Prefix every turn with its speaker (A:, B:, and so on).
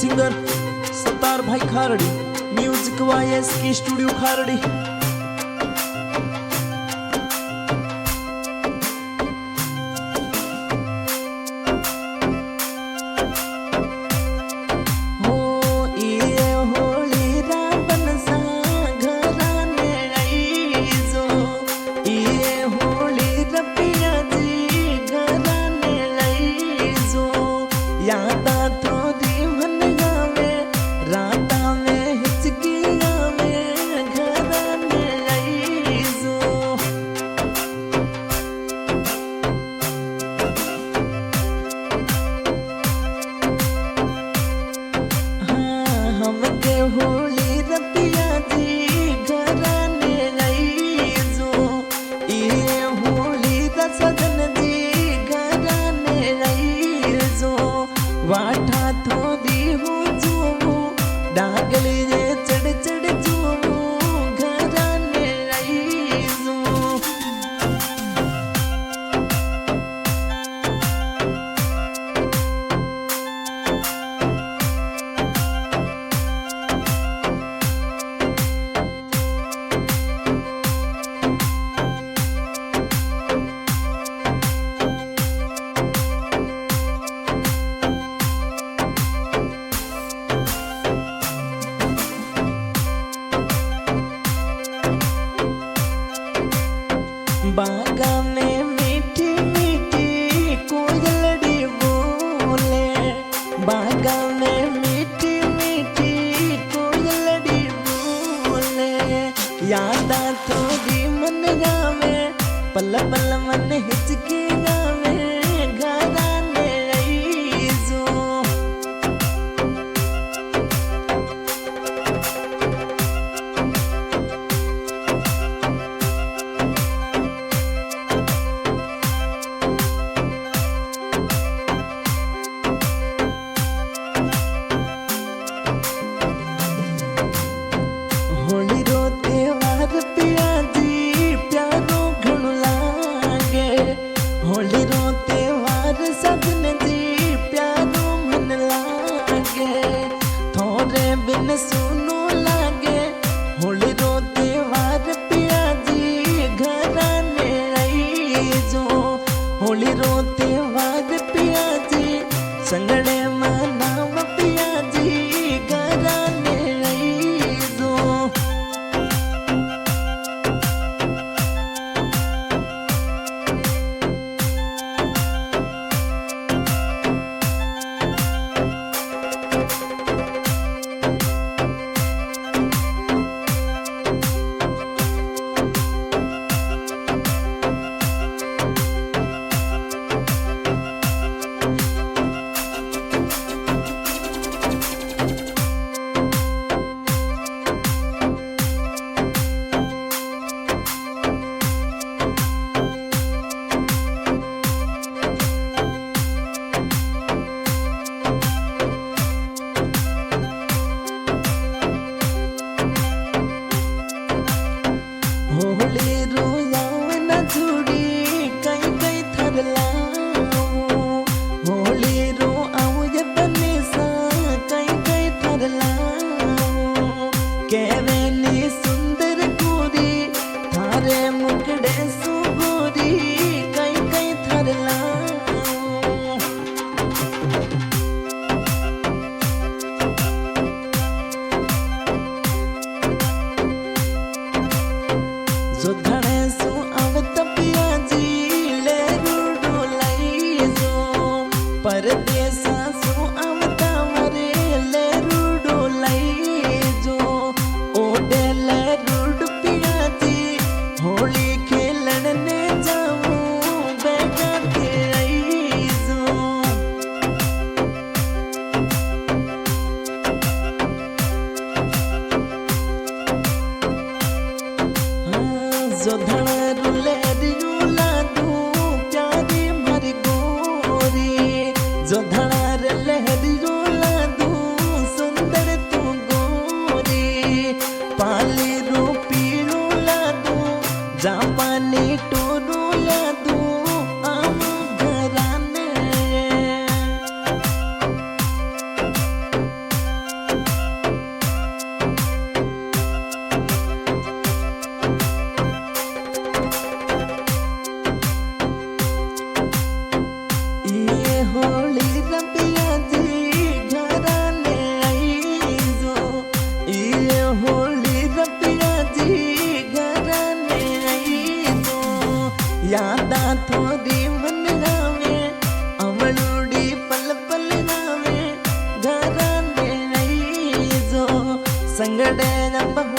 A: Singer Sattar भाई Kharadi, music YS की studio Kharadi. वाठा थोड़ी हूँ जुमू डागली जे चढ़ चढ़ जुमू घराने रईजू। बागा में मीठी मीठी कोयलड़ी बोले, बागा में मीठी मीठी कोयलड़ी बोले। यादा थोड़ी मन गावे पल पल मन हिचकी गावे घराने रईजू। होली रो त्योहार पिया जी प्यारो घणो लागे, होली रो त्योहार सजन जी प्यारो मन लागे। थोड़े बिन सुनो लागे होली रो त्योहार पिया जी घराने रईजो। होली रो त्योहार पिया जी संगड़े मनाव पिया जी घराने रईजो। होली रोयाव न जुड़ी कई कई थर लाऊं, होली रो आऊं ये बने सा कई कई थर लाऊं। केवेनी सुंदर गोरी थारे मुकड़े सुगोरी कई कई थर लाऊं। जो धड़े सु आवत पिया जी ले रूडो लईजो, परदेसा सु आवता मरे ले रूडो लईजो। ओडे ले रूड पिया जी होली खेलन ने जाऊं बेगा के रईजो। जो धड़ा रुले रुला दू प्यारी मरी गोरी, जो धड़ा रुले रुला दू सुंदर तू गोरी। पाली रूपी रुला दू जापानी टू रुला दू आम घराने। संगड़े न